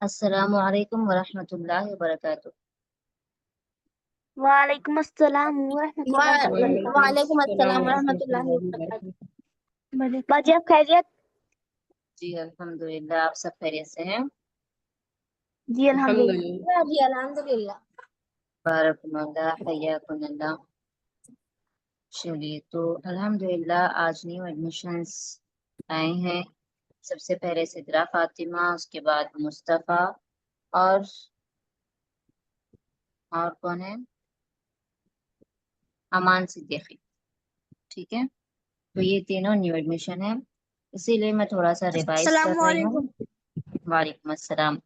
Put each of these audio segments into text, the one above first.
अस्सलामु अलैकुम वरहमतुल्लाहि वबरकातुह। वालेकुम अस्सलाम वरहमतुल्लाहि वबरकातुह। वालेकुम अस्सलाम रहमतुल्लाहि वबरकातुह। बाजी आप खैरियत? जी अल्हम्दुलिल्लाह, आप सब खैरियत से हैं? जी अल्हम्दुलिल्लाह। जी अल्हम्दुलिल्लाह। बारकल्लाह हय्याकुमुल्लाह। चलिए, तो अल्हम्दुलिल्लाह आज न्यू एडमिशंस आए हैं। सबसे पहले सिद्रा फातिमा, उसके बाद मुस्तफ़ा और कौन है, अमान सिद्दीकी। ठीक है, तो ये तीनों न्यू एडमिशन है, इसीलिए मैं थोड़ा सा रिवाइज कर रही हूँ। वालेकुम अस्सलाम।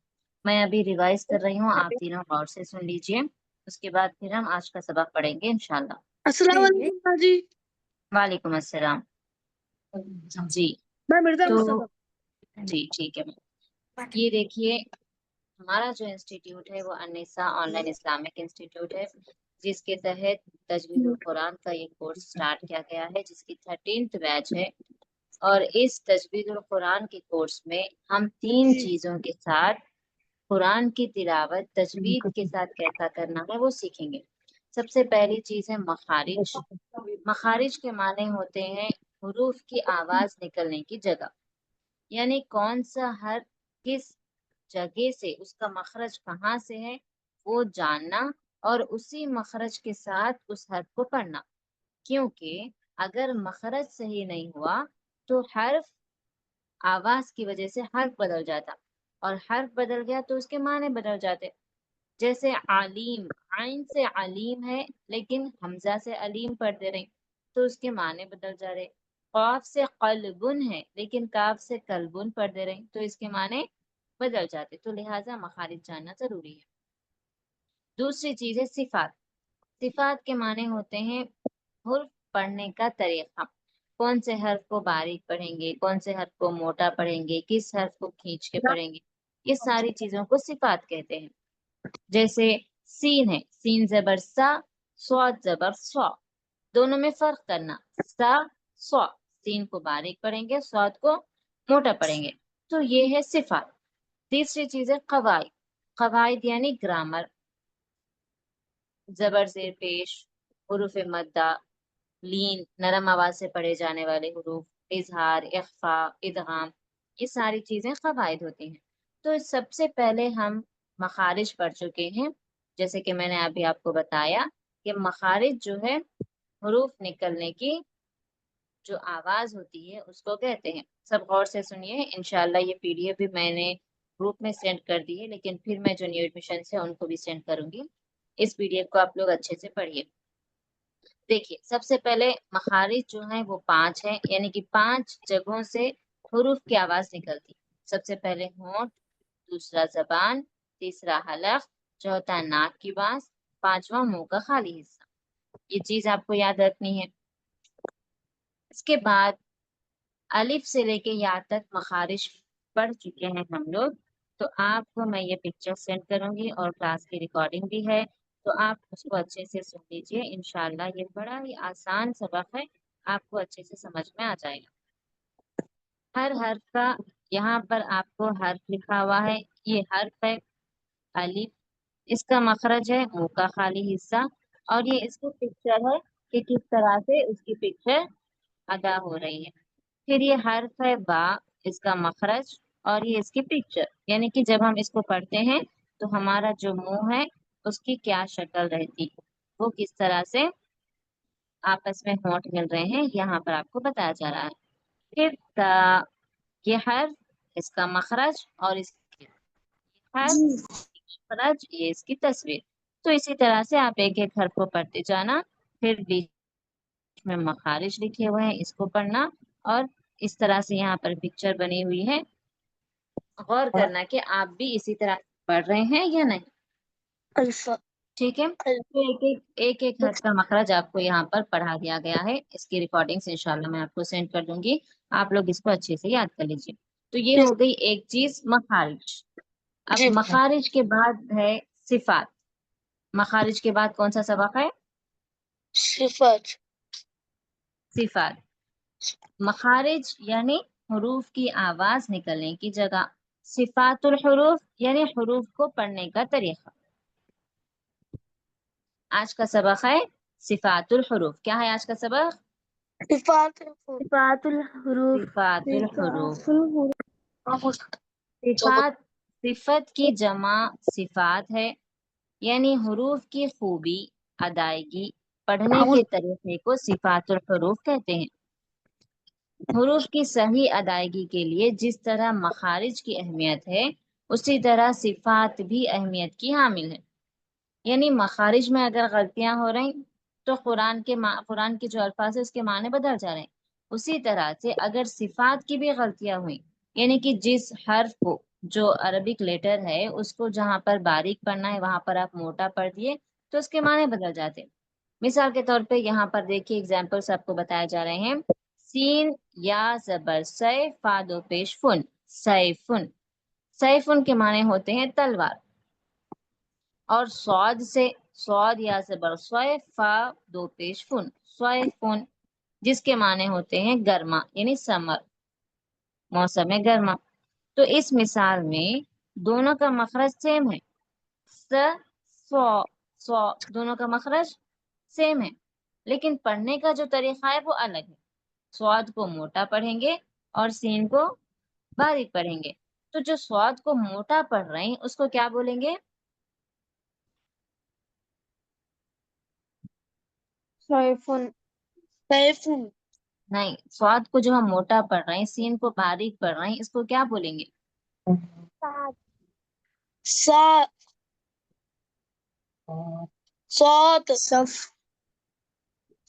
मैं अभी रिवाइज कर रही हूँ, आप तीनों गौर से सुन लीजिए, उसके बाद फिर हम आज का सबक पढ़ेंगे इंशाल्लाह। अस्सलाम वालेकुम बाजी। वालेकुम अस्सलाम। जी, मैं मिर्जा तो मुस्तफा। जी ठीक है। ये देखिए, हमारा जो इंस्टीट्यूट है वो अन्निसा ऑनलाइन इस्लामिक इंस्टीट्यूट है, जिसके तहत तजवीजुल कुरान का ये कोर्स स्टार्ट किया गया है, जिसकी 13th बैच है। और इस तजवीजुल कुरान के कोर्स में हम 3 चीजों के साथ कुरान की तिलावत तजवीद के साथ कैसा करना है वो सीखेंगे। सबसे पहली चीज है मखारिज। मखारिज के माने होते हैं हुरूफ की आवाज निकलने की जगह, यानी कौन सा हर किस जगह से, उसका मखरज कहाँ से है वो जानना, और उसी मखरज के साथ उस हर्फ को पढ़ना। क्योंकि अगर मखरज सही नहीं हुआ तो हर्फ, आवाज की वजह से हर्फ बदल जाता, और हर्फ बदल गया तो उसके माने बदल जाते। जैसे आलीम, आइन से अलीम है लेकिन हमजा से अलीम पढ़ दे रहे, तो उसके माने बदल जा रहे। काफ से कल्बुन है लेकिन काफ से कल्बुन पढ़ दे रहे, तो इसके माने बदल जाते। तो लिहाजा मखारिज जानना जरूरी है। दूसरी चीज है सिफात। सिफात के माने होते हैं हुर्फ पढ़ने का तरीका, कौन से हर्फ को बारीक पढ़ेंगे, कौन से हर्फ को मोटा पढ़ेंगे, किस हर्फ को खींच के पढ़ेंगे, ये सारी चीजों को सिफात कहते हैं। जैसे सीन है, सीन जबर सा, स्वाद जबर स्वा, दोनों में फर्क करना। सा स्वा, सीन को बारीक पढ़ेंगे, स्वाद को मोटा पढ़ेंगे, तो ये है सिफात। तीसरी चीज है कवायद। कवायद यानी ग्रामर, जबर जेर पेश, हुरूफ मद्दा, लीन नरम आवाज से पढ़े जाने वाले हुरूफ, इजहार, इख्फा, इदगाम, ये सारी चीजें कवायद होती हैं। तो सबसे पहले हम मखारिज पढ़ चुके हैं। जैसे कि मैंने अभी आपको बताया कि मखारिज जो है हुरूफ निकलने की जो आवाज होती है उसको कहते हैं। सब गौर से सुनिए, इंशाल्लाह ये पीडीएफ भी मैंने ग्रुप में सेंड कर दी है, लेकिन फिर मैं जो न्यू एडमिशन है उनको भी सेंड करूंगी। इस पीडीएफ को आप लोग अच्छे से पढ़िए। देखिए, सबसे पहले मखारिज जो है वो 5 है, यानी कि 5 जगहों से हुरूफ की आवाज निकलती। सबसे पहले होंठ, दूसरा जबान, तीसरा हलक, चौथा नाक की बांस, पांचवा मुंह का खाली हिस्सा। ये चीज आपको याद रखनी है। इसके बाद अलिफ से लेके या तक मखारिज पढ़ चुके हैं हम लोग। तो आपको मैं ये पिक्चर सेंड करूंगी और क्लास की रिकॉर्डिंग भी है, तो आप उसको अच्छे से सुन लीजिए। इंशाल्लाह ये बड़ा ही आसान सबक है, आपको अच्छे से समझ में आ जाएगा। हर हर्फ का यहाँ पर आपको हर्फ लिखा हुआ है, ये हर्फ है अलिफ, इसका मखरज है मुंह का खाली हिस्सा, और ये इसकी पिक्चर है कि किस तरह से उसकी पिक्चर अदा हो रही है। फिर ये हर्फ है बा, इसका मखरज और ये इसकी पिक्चर, यानी कि जब हम इसको पढ़ते हैं तो हमारा जो मुंह है उसकी क्या शक्ल रहती, वो किस तरह से आपस में होंठ मिल रहे हैं, यहाँ पर आपको बताया जा रहा है। फिर ता, ये हर्फ, इसका मखरज और इसकी हर्फ, मखरज, ये इसकी तस्वीर। तो इसी तरह से आप एक एक हर्फ को पढ़ते जाना, फिर बीच में मखारिज लिखे हुए हैं इसको पढ़ना, और इस तरह से यहाँ पर पिक्चर बनी हुई है। गौर करना कि आप भी इसी तरह पढ़ रहे हैं या नहीं। अल्फा ठीक है, तो एक एक हर्फ का मखरज आपको यहाँ पर पढ़ा दिया गया है। इसकी रिकॉर्डिंग्स इंशाल्लाह मैं आपको सेंड कर दूंगी, आप लोग इसको अच्छे से याद कर लीजिए। तो ये हो गई एक चीज मखारिज। अब मखारिज के बाद है सिफात। मखारिज के बाद कौन सा सबक है? सिफात। सिफात। मखारिज यानी हुरूफ की आवाज निकलने की जगह, सिफातुल हुरूफ यानी हुरूफ को पढ़ने का तरीका। आज का सबक है सिफातुल हुरूफ। क्या है आज का सबक? صفات सिफातुल हुरूफ सिफातुल हुरूफ। الحروف सिफात सिफत की जमा सिफात है, यानी हुरूफ की खूबी, अदायगी, पढ़ने के तरीके को सिफातुल हुरूफ कहते हैं। हुरूफ की सही अदायगी के लिए जिस तरह मखारिज की अहमियत है, उसी तरह सिफात भी अहमियत की हामिल है। यानी मखारिज में अगर गलतियां हो रही तो कुरान के जो अल्फाज है उसके माने बदल जा रहे हैं। उसी तरह से अगर सिफात की भी गलतियां हुई, यानी कि जिस हर्फ को, जो अरबिक लेटर है, उसको जहां पर बारीक पढ़ना है वहां पर आप मोटा पढ़ दिए तो उसके माने बदल जाते हैं। मिसाल के तौर पे यहाँ पर देखिए एग्जाम्पल्स आपको बताए जा रहे हैं। सीन या जबर सै फा दो पेश फुन, सैफुन। सैफुन के माने होते हैं तलवार। और सौद या जबर स्वय फा दो पेश फुन, स्वयफुन, जिसके माने होते हैं गर्मा यानी समर, मौसम गर्मा। तो इस मिसाल में दोनों का मखरज सेम है। स सौ सौ दोनों का मखरज सेम है, लेकिन पढ़ने का जो तरीका है वो अलग है। स्वाद को मोटा पढ़ेंगे और सीन को बारीक पढ़ेंगे। तो जो स्वाद को मोटा पढ़ रहे हैं उसको क्या बोलेंगे? सैफुन सैफुन नहीं, स्वाद को जो हम मोटा पढ़ रहे हैं, सीन को बारीक पढ़ रहे हैं, इसको क्या बोलेंगे? सा صاد सफ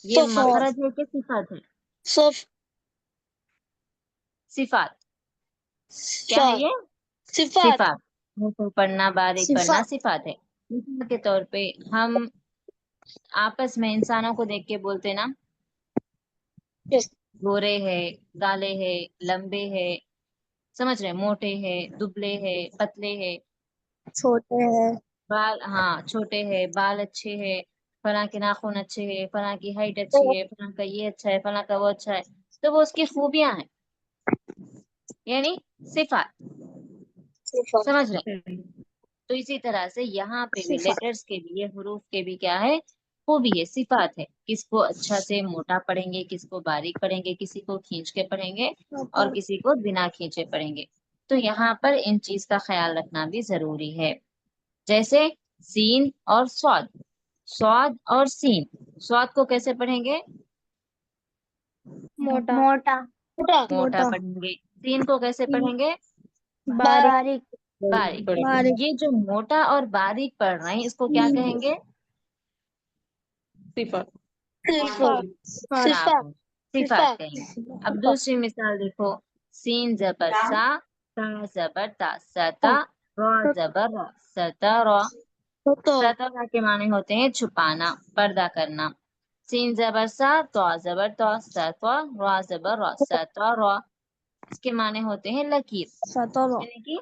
ये صف मखरज है कि सिफात है? صف सिफात। क्या है ये? صفات सिफात। मोटा पढ़ना, बारीक पढ़ना صفات सिफात है। मिसाल के तौर पे हम आपस में इंसानों को देख के बोलते ना, yes गोरे है, काले है, लंबे है, समझ रहे, मोटे है, दुबले है, पतले है, छोटे हैं बाल, हाँ, छोटे है, बाल अच्छे है, फलां के नाखून अच्छे है, फलां की हाइट अच्छी है, फलां का ये अच्छा है, फलां का वो अच्छा है। तो वो उसकी खूबियां हैं, यानी सिफात। صفات समझ रहे? तो इसी तरह से यहाँ पे भी صفات लेटर्स के लिए, हुरूफ के भी क्या है? खूबी है, सिफात है। किसको अच्छा से मोटा पढ़ेंगे, किसको बारीक पढ़ेंगे, किसी को खींच के पढ़ेंगे और किसी को बिना खींचे पढ़ेंगे। तो यहाँ पर इन चीज का ख्याल रखना भी जरूरी है। जैसे सीन और स्वाद, स्वाद और सीन। स्वाद को कैसे पढ़ेंगे? मोटा मोटा मोटा पढ़ेंगे। सीन को कैसे पढ़ेंगे? बारीक बारीक। बारीक ये जो मोटा और बारीक पढ़ रहे हैं इसको क्या कहेंगे? صفات शाबाश, सिफात कहेंगे। अब दूसरी मिसाल देखो। सीन जबर सा, ता जबर ता, सता, रा जबर रा, सतरा। सतरा के माने होते हैं छुपाना, पर्दा करना। सीन जबर सा, तो जबर तो, सतवा, रा जबर रा, सतरा। इसके माने होते हैं लकीर, सतरा यानी कि,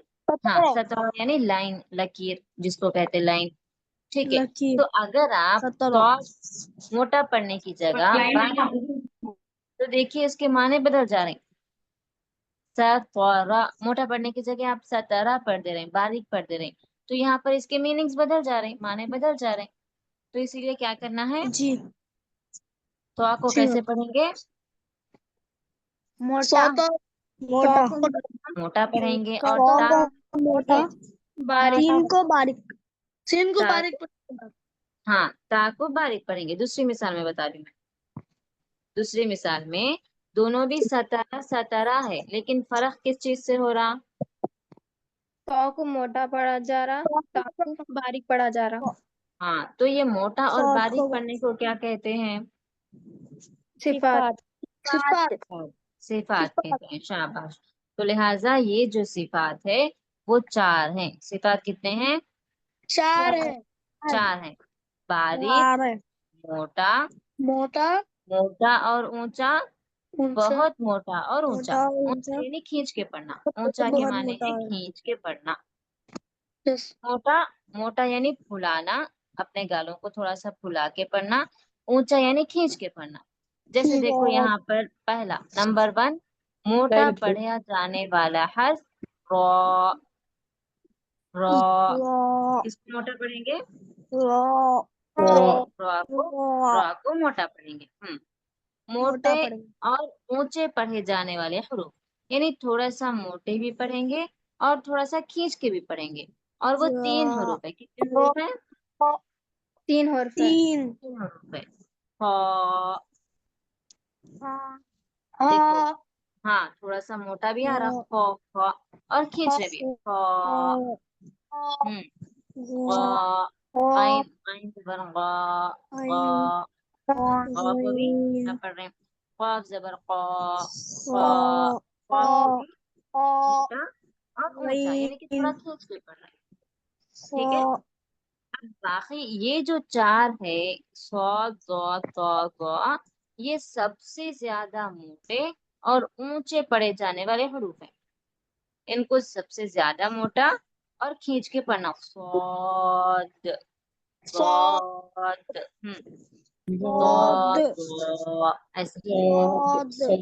हाँ, सतरा यानी लाइन, लकीर जिसको कहते हैं लाइन। ठीक है। लकीर तो अगर आप सतरा तो मोटा पढ़ने की जगह तो देखिए इसके माने बदल जा रहे हैं। सतरा मोटा पढ़ने की जगह आप सतरा पढ़ दे रहे हैं, बारीक पढ़ दे रहे हैं। तो यहाँ पर इसके मीनिंग्स बदल जा रहे हैं, माने बदल जा रहे हैं। तो इसीलिए क्या करना है? जी तो आपको जी कैसे पढ़ेंगे? मोटा मोटा मोटा पढ़ेंगे। और ता, सौ मोटा बारीक। सीन को बारीक सीन को ता, बारीक हाँ, ता को बारीक पढ़ेंगे। दूसरी मिसाल में बता रही हूँ मैं। दूसरी मिसाल में दोनों भी सतारा सतारा है, लेकिन फर्क किस चीज से हो रहा? सौ को मोटा पढ़ा जा रहा ता को बारीक पढ़ा जा रहा हाँ, तो ये मोटा और सौ बारीक को पढ़ने को क्या कहते हैं? सिफात صفات सिफात कहते हैं। शाबाश। तो लिहाजा ये जो सिफात है वो चार हैं। सिफात कितने हैं? चार है चार हैं। बारीक, मोटा, मोटा मोटा और ऊंचा, ऊंचा बहुत मोटा और ऊंचा। मोटा ऊंचा ऊंचा यानी खींच के पढ़ना, ऊंचा के बहुत माने मोटा है खींच के पढ़ना। yes मोटा, मोटा यानी फुलाना, अपने गालों को थोड़ा सा फुला के पढ़ना। ऊंचा यानी खींच के पढ़ना। जैसे देखो यहाँ पर पहला नंबर 1, मोटा पढ़ा जाने वाला हर्फ रॉ। را را इसको मोटा पढ़ेंगे, را را को मोटा पढ़ेंगे। मोटा मोटे पढ़ेंगे। और ऊंचे पढ़े जाने वाले हरूफ, यानी थोड़ा सा मोटे भी पढ़ेंगे और थोड़ा सा खींच के भी पढ़ेंगे। और वो 3 हरूफ है। कितने हरूफ है? 3 हर्फ है। 3 3 हरूफ है। ख, हाँ देखो, हाँ हाँ थोड़ा सा मोटा भी आ रहा, ख और खींचने भी, ख, हम्म, आइन, आइन जबर गा, गा, गा को भी क्या पढ़ रहे हैं? क़ाफ जबर क़ा, क़ा, क़ाफ को भी मोटा और ऊंचा, यानी कि थोड़ा खींच के पढ़ रहे हैं। ठीक है। अब बाकी ये जो 4 है, सॉद, ज़ॉद, ज़ा, ज़ा, ये सबसे ज्यादा मोटे और ऊंचे पढ़े जाने वाले हरूफ हैं। इनको सबसे ज्यादा मोटा और खींच के पढ़ना, सॉद, ज़ॉद, ज़ॉद, ज़ा, ऐसे। जी।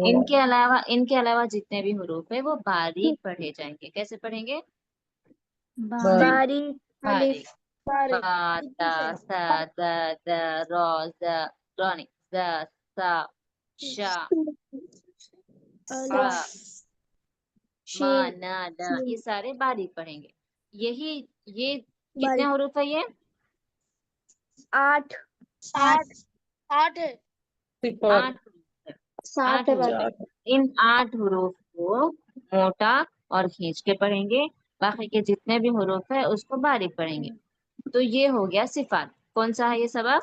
इनके अलावा जितने भी हरूफ है वो बारीक पढ़े जाएंगे। कैसे पढ़ेंगे? बारीक बारीक। सारे बा, ता, सा, दा, दा, रा, ज़ा, रानी, ज़ा, सा, शा, सा, मा, ना, दा, ये सारे बारीक पढ़ेंगे। ये कितने हरूफ है ये? 8 8 8 है। 8 हरूफ है। 8 हरूफ है। इन 8 हरूफ को मोटा और खींच के पढ़ेंगे, बाकी के जितने भी हरूफ है उसको बारीक पढ़ेंगे। तो ये हो गया सिफात। कौन सा है ये सबक?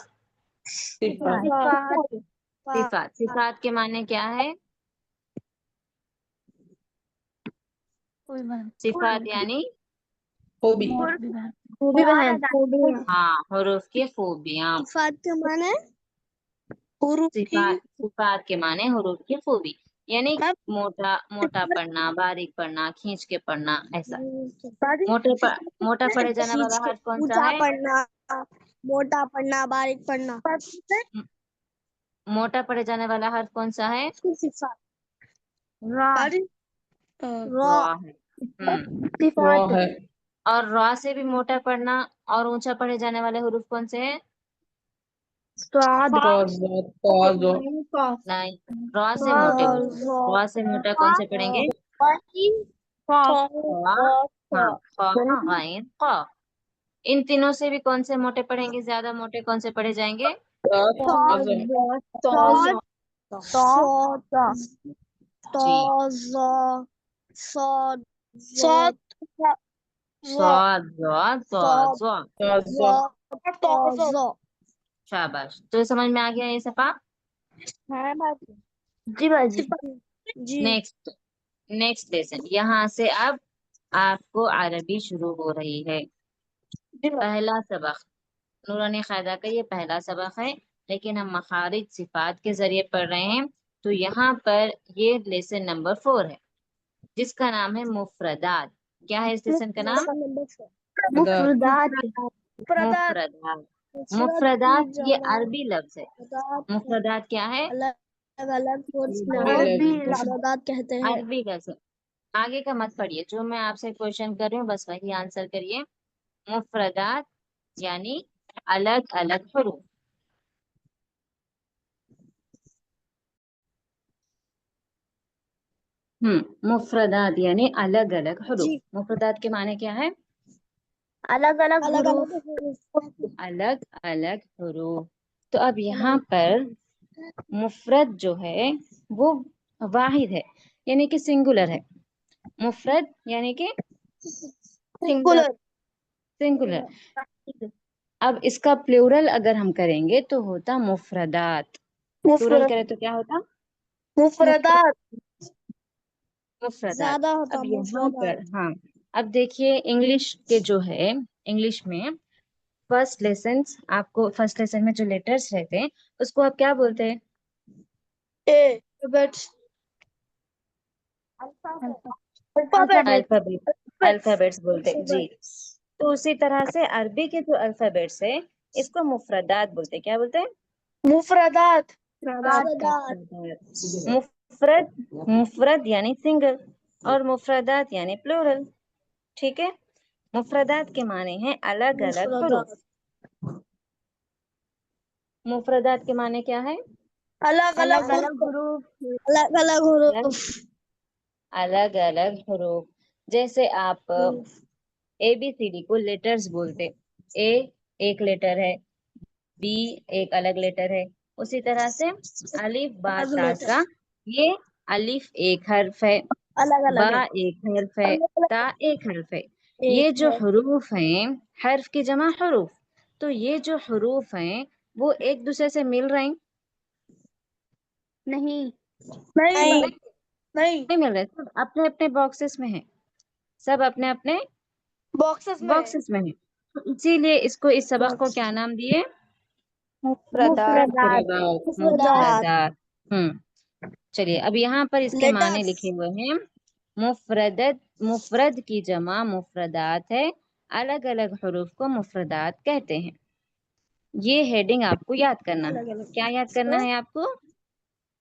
सिफात। सिफात के माने क्या है? सिफात यानी खूबी बहन हाँ हरूफ की खूबियाँ। सिफात के माने हुरूफ की सिफात के माने हरूफ की खूबी, यानी मोटा पढ़ना, बारीक पढ़ना, खींच के पढ़ना, ऐसा। मोटा पढ़े जाने वाला हर्फ कौन सा ऊंचा है? पढ़ना, मोटा पढ़ना, बारीक पढ़ना, मोटा पढ़े जाने वाला हर्फ कौन सा है? सिफात रा रा है। और रा से भी मोटा पढ़ना और ऊंचा पढ़े जाने वाले हरूफ कौन से हैं? नहीं, रा से मोटे हरूफ। रा से मोटा कौन से पढ़ेंगे? ख, हाँ, ख, गैन, क़ाफ। इन तीनों से भी कौन से मोटे पढ़ेंगे? ज्यादा मोटे कौन से पढ़े जाएंगे? जी। स्वाद, शाबाश। तो समझ में आ गया ये सफा? जी बाजी नेक्स्ट लेसन। यहाँ से अब आपको अरबी शुरू हो रही है। पहला सबक नूरानी कायदा का ये पहला सबक है, लेकिन हम मखारिज सिफात के जरिए पढ़ रहे हैं। तो यहाँ पर ये लेसन नंबर 4 है, जिसका नाम है मुफरदात। क्या है इस लेसन का नाम? मुफरदात। मुफरदात ये अरबी लफ्ज है। मुफरदात क्या है? अलग अलग मुफरदात कहते हैं। अरबी लफ्ज है। आगे का मत पढ़िए, जो मैं आपसे क्वेश्चन कर रही हूँ बस वही आंसर करिए। मुफरदात यानी अलग अलग हरूफ। मुफरदात यानी अलग अलग हरूफ। मुफरदात के माने क्या है? अलग अलग अलग अलग हरूफ। तो अब यहाँ पर मुफरद जो है वो वाहिद है, यानी कि सिंगुलर है। मुफरद यानी कि सिंगुलर। अब इसका प्लूरल अगर हम करेंगे तो होता मुफरदात। प्लूरल करें तो क्या होता? मुफरदात मुफरदात। ज्यादा होता अब यहाँ पर हाँ, अब देखिए इंग्लिश के जो है, इंग्लिश में फर्स्ट लेसन में जो लेटर्स रहते हैं उसको आप क्या बोलते हैं? अल्फाबेट्स बोलते हैं जी। तो उसी तरह से अरबी के जो अल्फाबेट्स है इसको मुफरदात बोलते हैं। क्या बोलते हैं? मुफरदात मुफरद मुफरद यानी सिंगल और मुफरदात यानी प्लूरल। ठीक है, मुफरदात के माने हैं अलग अलग मुफरदात हुरूफ। मुफरदात के माने क्या है? अलग अलग हुरूफ, अलग अलग हुरूफ। अलग अलग हुरूफ। जैसे आप ABCD को लेटर्स बोलते, ए एक लेटर है, बी एक अलग लेटर है, उसी तरह से अलिफ बा अलग ता लेटर, सा, ये अलिफ एक हर्फ है, अलग अलग बा है, एक हर्फ है, अलग ता एक हर्फ है। एक ये जो है। हुरूफ हैं, हर्फ की जमा हुरूफ, तो ये जो हुरूफ हैं वो एक दूसरे से मिल रहे हैं? नहीं। नहीं नहीं, नहीं, नहीं मिल रहे, सब अपने अपने बॉक्सेस में है, सब अपने अपने बॉक्सेस में है। बॉक्सेस में है। तो इसीलिए इसको, इस सबक को क्या नाम दिए? मुफरदात। मुफरदात, मुफरदात, मुफरदात। चलिए अब यहाँ पर इसके माने लेटर्स। लिखे हुए हैं। मुफरदत, मुफरद की जमा मुफरदात है, अलग अलग हुरूफ को मुफरदात कहते हैं। ये हेडिंग आपको याद करना है। अलग अलग क्या याद करना है आपको?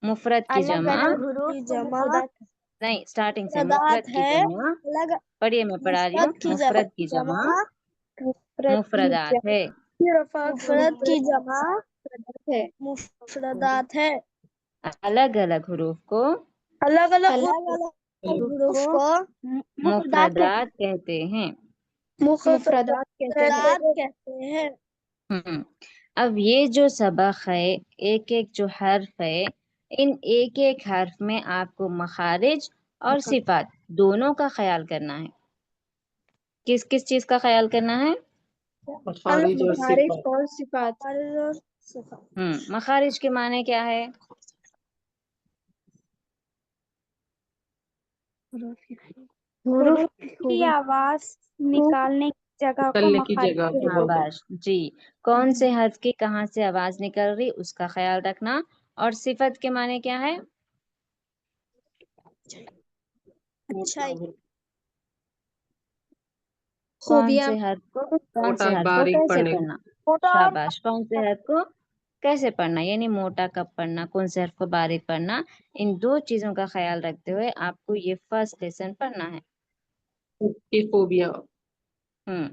मुफरद की अलग जमा, अलग हुरूफ की को जमा मुफरदात। नहीं स्टार्टिंग से, मुफरदात मुफरद की है, जमा, अलग पढ़िए मैं पढ़ा रही हूँ। मुफरद की मुफरद की जमा, जमा मुफरद की मुफरदात है। मुफरद की जमा है। मुफरदात है। अलग अलग हुरूफ को अलग अलग अलग हुरूफ को मुफरदात मुफरदात कहते हैं। मुफरदात कहते हैं। मुफरदात कहते हैं। हम्म अब ये जो सबक है, एक एक जो हर्फ है, इन एक एक हर्फ में आपको मखारिज और सिफात दोनों का ख्याल करना है। किस किस चीज का ख्याल करना है? मखारिज और सिफात। मखारिज के माने क्या है? हुरूफ की आवाज निकालने की जगह को मखारिज कहते हैं। शाबाश जी। कौन से हर्फ की कहाँ से आवाज निकल रही उसका ख्याल रखना। और सिफत के माने क्या है? अच्छा, कौन खूबियां। से हर्फ को, कौन से हर्फ को कैसे पढ़ना। शाबाश, कौन से हर्फ को कैसे पढ़ना, यानी मोटा कब पढ़ना, कौन से हर्फ को बारीक पढ़ना, इन दो चीजों का ख्याल रखते हुए आपको ये फर्स्ट लेसन पढ़ना है। हम्म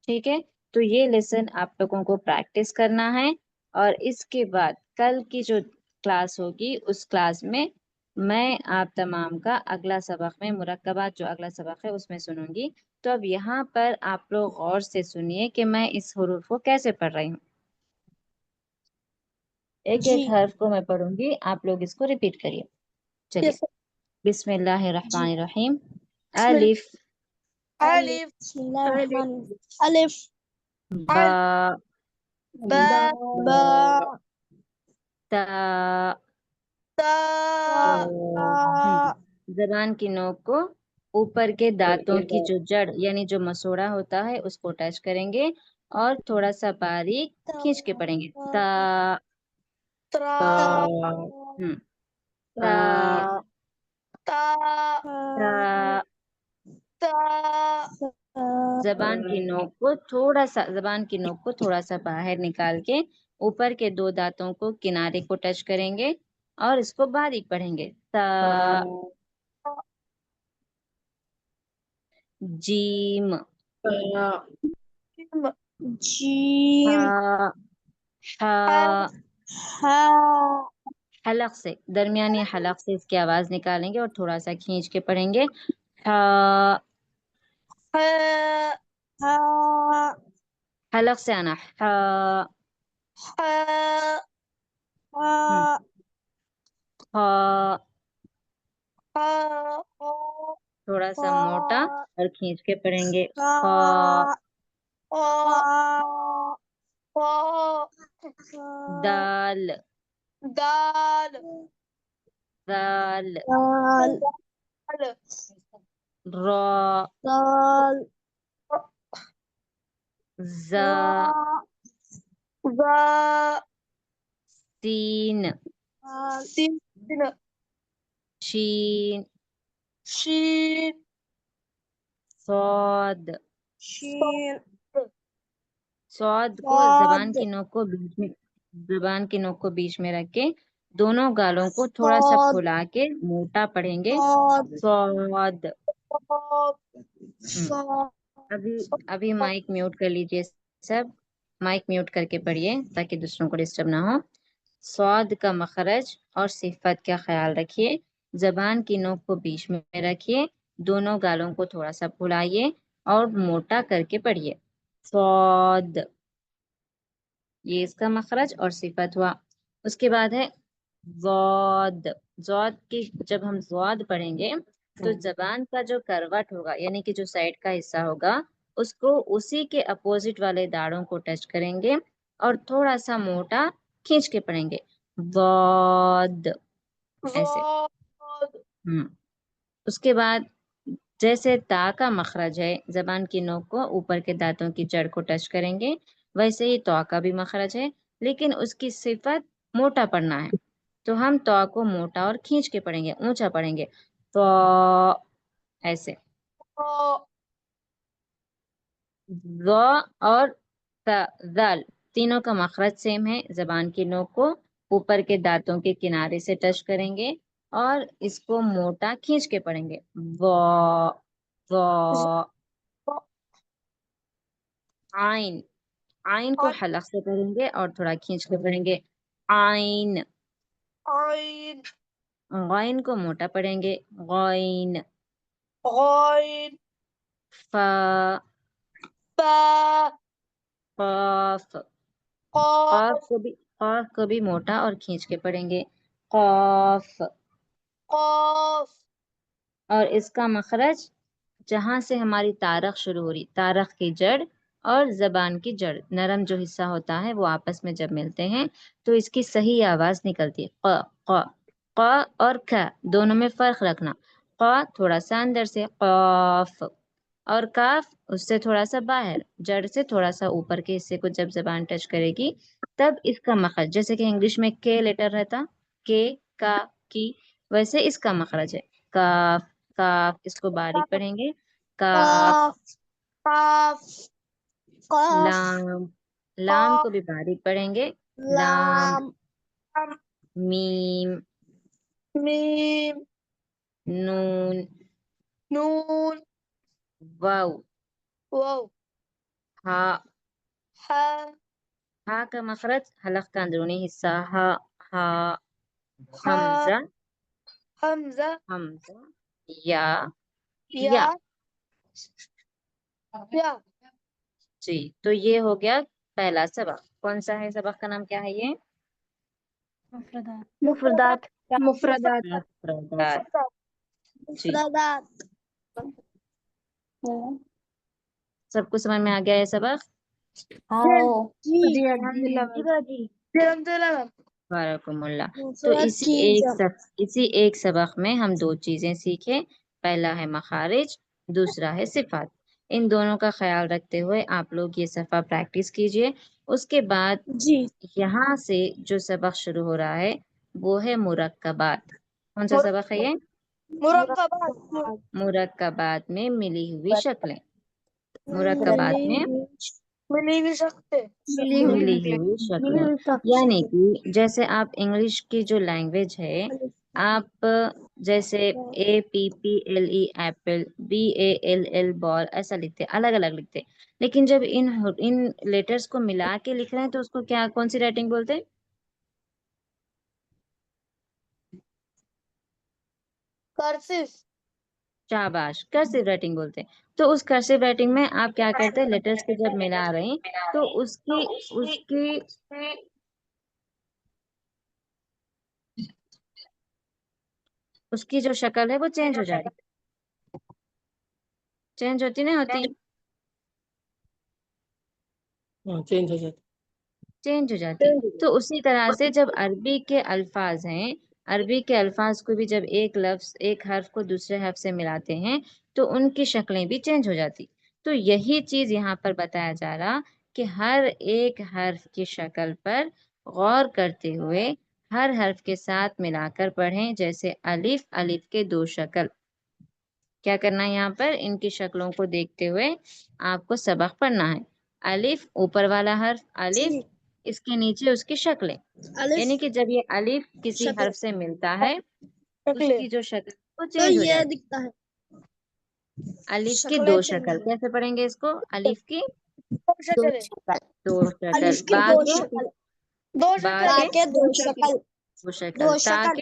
ठीक है, तो ये लेसन आप लोगों को प्रैक्टिस करना है। और इसके बाद कल की जो क्लास होगी उस क्लास में मैं आप तमाम का अगला सबक में मुरक्कबात जो अगला सबक है उसमें सुनूंगी। तो अब यहाँ पर आप लोग गौर से सुनिए कि मैं इस हुरूफ को कैसे पढ़ रही हूँ। एक एक जी हर्फ को मैं पढ़ूंगी, आप लोग इसको रिपीट करिए। चलिए, बिस्मिल्लाहिर्रहमानिर्रहीम। अलिफ, अलिफ, अलिफ, बा, बा, बा, ता। ता, जबान की नोक को ऊपर के दांतों की जो जड़ यानी जो मसोड़ा होता है उसको टच करेंगे और थोड़ा सा बारीक खींच के पढ़ेंगे। ता, त्रा, हम्म, ता, ता, ता। ता, जबान की नोक को थोड़ा सा बाहर निकाल के ऊपर के दो दांतों को किनारे को टच करेंगे और इसको बारीक पढ़ेंगे। ता, जीम, जीम, हा, हा। हा, हलक से, दरमियानी हलक से इसकी आवाज निकालेंगे और थोड़ा सा खींच के पढ़ेंगे। हा, हा, हा, हलक से आना, हा। हा, हम्म, हा, हा। हा, थोड़ा सा मोटा हा, और खींच के पढ़ेंगे। हा, हा, हा, हा, दाल, दाल, दाल, दाल, रा, दाल, जा, वा, सीन, सीन, शीन, शीन, सौद। शीन, सौद को जबान स्वाद, की नोक को बीच में زبان کی نوک کو بیچ میں رکھ کے دونوں گالوں کو تھوڑا سا صاد پھلا کے موٹا پڑھیں گے، صاد صاد۔ صاد ابھی مائک میوٹ کر لیجئے سب، مائک میوٹ کر کے پڑھیے تاکہ دوسروں کو ڈسٹرب نہ ہو۔ صاد کا مخرج اور صفت کا خیال رکھیے، زبان کی نوک کو بیچ میں رکھیے، دونوں گالوں کو تھوڑا سا پھلائیے اور موٹا کر کے پڑھیے، صاد۔ یہ اس کا مخرج اور صفت ہوا۔ اس کے بعد ہے ضاد۔ ضاد کی جب ہم ضاد پڑھیں گے تو زبان کا جو کروٹ ہوگا یعنی کہ جو سائڈ کا حصہ ہوگا اس کو اسی کے اپوزٹ والے داڑوں کو ٹچ کریں گے اور تھوڑا سا موٹا کھینچ کے پڑھیں گے، ضاد، ایسے۔ اس کے بعد جیسے تا کا مخرج ہے زبان کی نوک کو اوپر کے دانتوں کی جڑ کو ٹچ کریں گے، ویسے ہی تو کا بھی مخرج ہے لیکن اس کی صفت موٹا پڑھنا ہے، تو ہم تو کو موٹا اور کھینچ کے پڑھیں گے، اونچا پڑھیں گے، تو ایسے۔ ذ اور ذال تینوں کا مخرج سیم ہے، زبان کی نوک کو اوپر کے دانتوں کے کنارے سے ٹچ کریں گے اور اس کو موٹا کھینچ کے پڑھیں گے، عین۔ عین کو حلق سے پڑھیں گے اور تھوڑا کھینچ کے پڑھیں گے، عین۔ غین کو موٹا پڑھیں گے، غین۔ فا، قاف۔ قاف کو بھی موٹا اور کھینچ کے پڑھیں گے، قاف۔ اور اس کا مخرج جہاں سے ہماری تارخ شروع ہو رہی، تارخ کی جڑ اور زبان کی جڑ، نرم جو حصہ ہوتا ہے وہ آپس میں جب ملتے ہیں تو اس کی صحیح آواز نکلتی ہے، ق ق۔ ق اور کھ دونوں میں فرق رکھنا، ق تھوڑا سا اندر سے، قاف، اور کاف اس سے تھوڑا سا باہر، جڑ سے تھوڑا سا اوپر کے حصے کو جب زبان ٹچ کرے گی تب اس کا مخرج، جیسے کہ انگلش میں کے لیٹر رہتا، کے، کا، کی، ویسے اس کا مخرج ہے، کاف۔ کاف اس کو باریک پڑھیں گے، کاف۔ لام، لام کو بھی باریک پڑھیں گے، لام۔ میم، نون، واو، ہا۔ ہا کا مخرج حلق کا اندرونی حصہ، ہا، ہا۔ حمزہ، حمزہ، یا، یا۔ جی تو یہ ہو گیا پہلا سبق۔ کون سا ہے سبق کا نام، کیا ہے یہ؟ مفردات مفردات۔ جی سب کو سمجھ میں آ گیا یہ سبق؟ بارکم اللہ۔ تو اسی ایک سبق میں ہم دو چیزیں سیکھیں، پہلا ہے مخارج، دوسرا ہے صفات۔ ان دونوں کا خیال رکھتے ہوئے آپ لوگ یہ صفحہ پریکٹس کیجئے۔ اس کے بعد یہاں سے جو سبق شروع ہو رہا ہے وہ ہے مرکبات۔ کون سا سبق ہے یہ؟ مرکبات میں ملی ہوئی شکلیں، مرکبات میں ملی ہوئی شکلیں، یعنی کہ جیسے آپ انگلش کی جو لینگویج ہے، آپ جیسے A P P L E apple, B A L L ball ایسا لکھتے، الگ الگ لکھتے، لیکن جب ان لیٹرز کو ملا کے لکھ رہے ہیں تو اس کو کیا، کون سی رائٹنگ بولتے ہیں؟ شاباش، کرسیو رائٹنگ بولتے ہیں۔ تو اس کرسیو رائٹنگ میں آپ کیا کرتے ہیں، لیٹرز کو جب ملا رہے ہیں تو اس کی جو شکل ہے وہ چینج ہو جاتی، چینج ہوتی نہیں ہوتی؟ چینج ہو جاتی۔ تو اسی طرح سے جب عربی کے الفاظ ہیں، عربی کے الفاظ کو بھی جب ایک لفظ، ایک حرف کو دوسرے حرف سے ملاتے ہیں تو ان کی شکلیں بھی چینج ہو جاتی۔ تو یہی چیز یہاں پر بتایا جا رہا کہ ہر ایک حرف کی شکل پر غور کرتے ہوئے ہر حرف کے ساتھ ملا کر پڑھیں، جیسے الف، الف کے دو شکل، کیا کرنا ہے یہاں پر، ان کی شکلوں کو دیکھتے ہوئے آپ کو سبق پڑھنا ہے۔ الف اوپر والا حرف، الف، اس کے نیچے اس کی شکلیں، یعنی کہ جب یہ الف کسی شکل حرف سے ملتا ہے اس کی جو شکل وہ تو چینج ہو یہ جاتی دکھتا ہے، ہے۔ الف کی شکلیں دو چینج شکل، ہو کیسے پڑھیں گے اس کو؟ الف کی دو شکل دو شکل، الف کی با دو کے شکل، با تا کے کے دو شکل، دو شکل، دو تا شکل، کے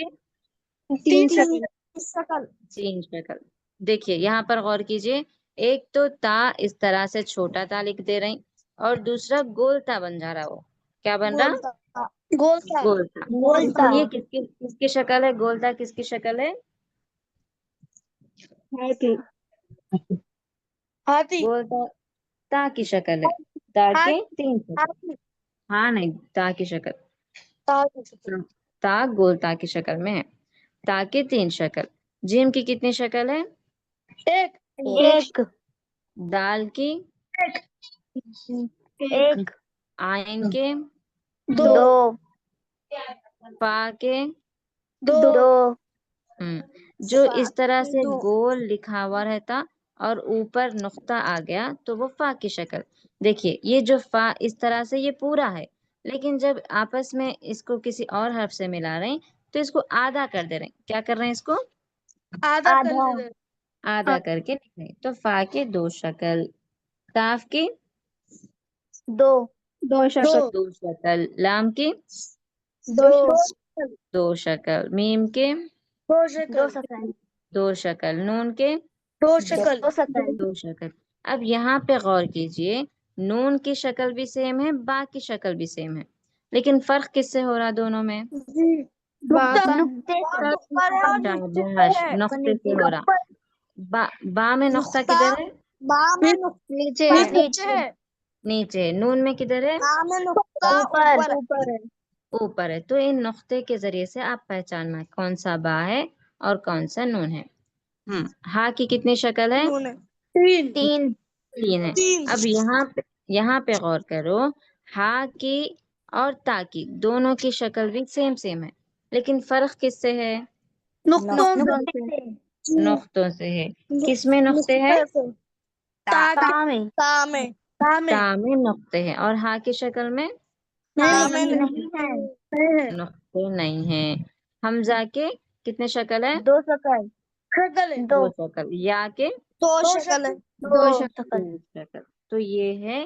تین تین شکل شکل، تین شکل۔ دیکھیے یہاں پر غور کیجئے، ایک تو تا اس طرح سے چھوٹا تا لکھ دے رہی اور دوسرا گول تا بن جا رہا، وہ کیا بن رہا؟ گولتا گولتا گول تا۔ گولتا یہ کس کی شکل ہے؟ گول تا کس کی شکل ہے؟ ہاتھی، گول تا تا کی شکل ہے، تا کے تین شکل، ہاں نہیں، تا کی شکل، تا گول تا کی شکل میں ہے، تا کے تین شکل۔ جیم کی کتنی شکل ہے؟ ایک دال کی، ایک آئین کے، دو فا کے، دو جو اس طرح سے گول لکھا ہوا رہتا اور اوپر نقطہ آ گیا تو وہ فا کی شکل۔ دیکھیے یہ جو فا اس طرح سے یہ پورا ہے، لیکن جب آپس میں اس کو کسی اور حرف سے ملا رہے ہیں تو اس کو آدھا کر دے رہے ہیں۔ کیا کر رہے ہیں؟ اس کو آدھا آدھا کر کے لکھ رہے ہیں۔ تو فا کے دو شکل، کاف کی دو شکل دو شکل، لام کی دو شکل، میم کے دو شکل، نون کے دو شکل دو شکل۔ اب یہاں پہ غور کیجئے، نون کی شکل بھی سیم ہے، با کی شکل بھی سیم ہے، لیکن فرق کس سے ہو رہا دونوں میں؟ شاباش، نقطے سے ہو رہا۔ با میں نقطہ کدھر ہے؟ با میں نیچے نیچے ہے، نیچے۔ نون میں کدھر ہے؟ با میں نقطہ اوپر ہے، اوپر ہے۔ تو ان نقطے کے ذریعے سے آپ پہچاننا کون سا با ہے اور کون سا نون ہے۔ ہا کی کتنی شکل ہے؟ تین تین ہے۔ اب یہاں پہ غور کرو، ہا کی اور تا کی دونوں کی شکل بھی سیم ہے، لیکن فرق کس سے ہے؟ نقطوں سے ہے۔ کس میں نقطے ہے؟ تا میں تا میں نقطے ہیں، اور ہا کی شکل میں نقطے نہیں ہیں۔ حمزہ کے کتنے شکل ہے؟ دو شکل دو شکل۔ یا کے دو شکل ہے، دو شکل تین شکل۔ تو یہ ہے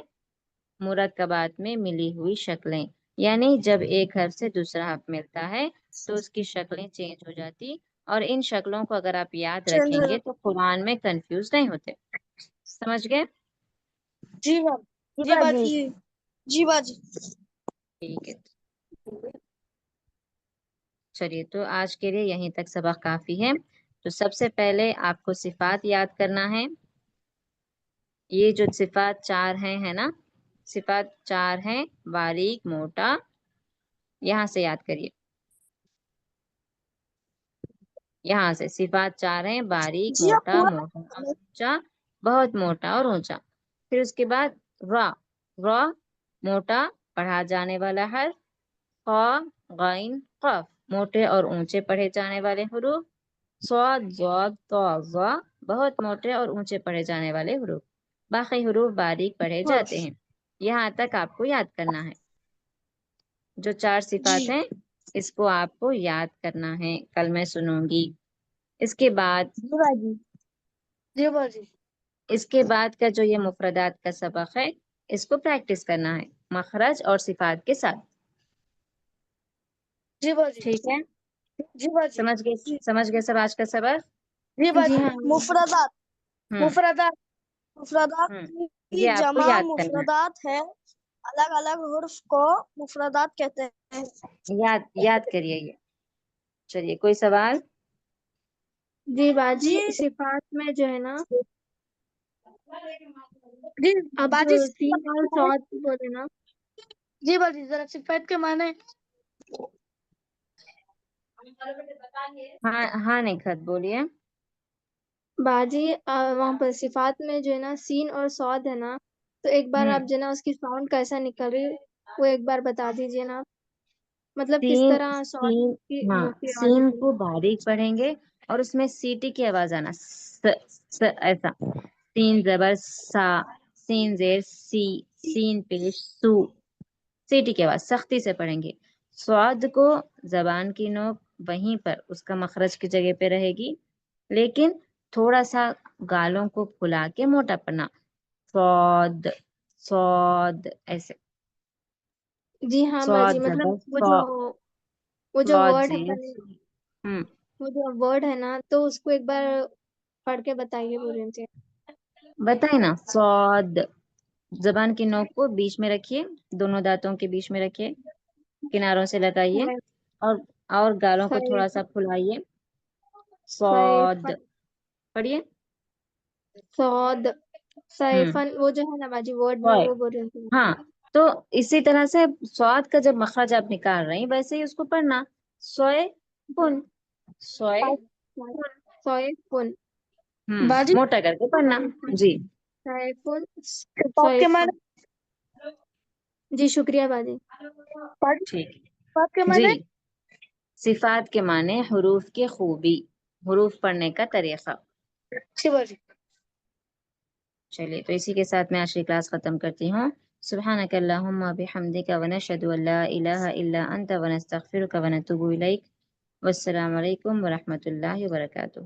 مرکبات میں ملی ہوئی شکلیں، یعنی جب ایک حرف سے دوسرا حرف ملتا ہے تو اس کی شکلیں چینج ہو جاتی، اور ان شکلوں کو اگر آپ یاد رکھیں گے تو قرآن میں کنفیوز نہیں ہوتے۔ سمجھ گئے؟ جی باجی، جی باجی۔ ٹھیک ہے، چلیے تو آج کے لیے یہیں تک سبق کافی ہے۔ تو سب سے پہلے آپ کو صفات یاد کرنا ہے۔ یہ جو صفات چار ہیں، ہے نا، صفات چار ہیں، باریک، موٹا، یہاں سے یاد کریے، یہاں سے صفات چار ہیں، باریک، جی آپ موٹا، پورا موٹا اور اونچا، بہت موٹا اور اونچا۔ پھر اس کے بعد را موٹا پڑھا جانے والا حرف، خا، غین، قاف موٹے اور اونچے پڑھے جانے والے حروف، صاد، ضاد، طا، ظا بہت موٹے اور اونچے پڑھے جانے والے حروف، باقی حروف باریک پڑھے جاتے ہیں۔ یہاں تک آپ کو یاد کرنا ہے۔ جو چار صفات ہیں اس کو آپ کو یاد کرنا ہے، کل میں سنوں گی۔ اس کے بعد جی باجی، اس کے بعد کا جو یہ مفردات کا سبق ہے اس کو پریکٹس کرنا ہے مخرج اور صفات کے ساتھ۔ جی باجی، ٹھیک ہے، جی باجی، سمجھ گئے سب آج کا سبق؟ جی باجی۔ ہاں مفردات ہوں مفردات ہوں کی یہ آپ کو جمع یاد کرنا مفردات ہے، الگ الگ حروف کو مفردات کہتے ہیں۔ ہے، یاد کریے یہ۔ چلیے، کوئی سوال؟ جی باجی، صفات میں جو ہے نا، جی اب باجی، سین اور صاد بولے نا، جی باجی ذرا صفات کے معنی ہاں نہیں خط بولیے۔ باجی وہاں پر صفات میں جو ہے نا سین اور صاد ہے نا، تو ایک بار آپ جو ہے نا اس کی ساؤنڈ کیسا نکل رہی وہ ایک بار بتا دیجیے نا، مطلب کس طرح صاد کی موٹی آواز سین نکلی۔ کو باریک پڑھیں گے اور اس میں سیٹی کی آواز آنا، ایسا، سین زبر سا، سین زیر سی، سین پیش سو، سیٹی کے بعد سختی سے پڑھیں گے. سعود کو زبان کی نوک وہیں پر اس کا مخرج کی جگہ پہ رہے گی، لیکن تھوڑا سا گالوں کو پھلا کے موٹا پڑھنا. صاد صاد ایسے. جی ہاں باجی، صاد مطلب زبر وہ صا، جو وہ جو صاد ورڈ ہے زیر. وہ جو ورڈ ہے نا، تو اس کو ایک بار پڑھ کے بتائیے بولیں سے. بتائیں نا. صاد زبان کی نوک کو بیچ میں رکھیے، دونوں دانتوں کے بیچ میں رکھیے، کناروں سے لگائیے اور گالوں کو تھوڑا سا پھلائیے. صاد پڑھیے. صاد سیفن، وہ جو ہے نا باجی ورڈ میں صاد. وہ بول رہی تھی. ہاں تو اسی طرح سے سواد کا جب مخرج آپ نکال رہے ہیں ویسے ہی اس کو پڑھنا. سوئے پن، سوئے سیفن باجی موٹا کر کے پڑھنا. جی سیفن صفات کے سیفن. معنی جی شکریہ باجی. باجی ٹھیک. صفات کے جی معنی صفات کے معنی حروف کی خوبی، حروف پڑھنے کا طریقہ. اچھی باجی. چلیے تو اسی کے ساتھ میں آج کی کلاس ختم کرتی ہوں. سبحانک اللہم بحمدک ونشہد ان لا الہ الا انت ونستغفرک ونتوب الیک. والسلام علیکم ورحمۃ اللہ وبرکاتہ.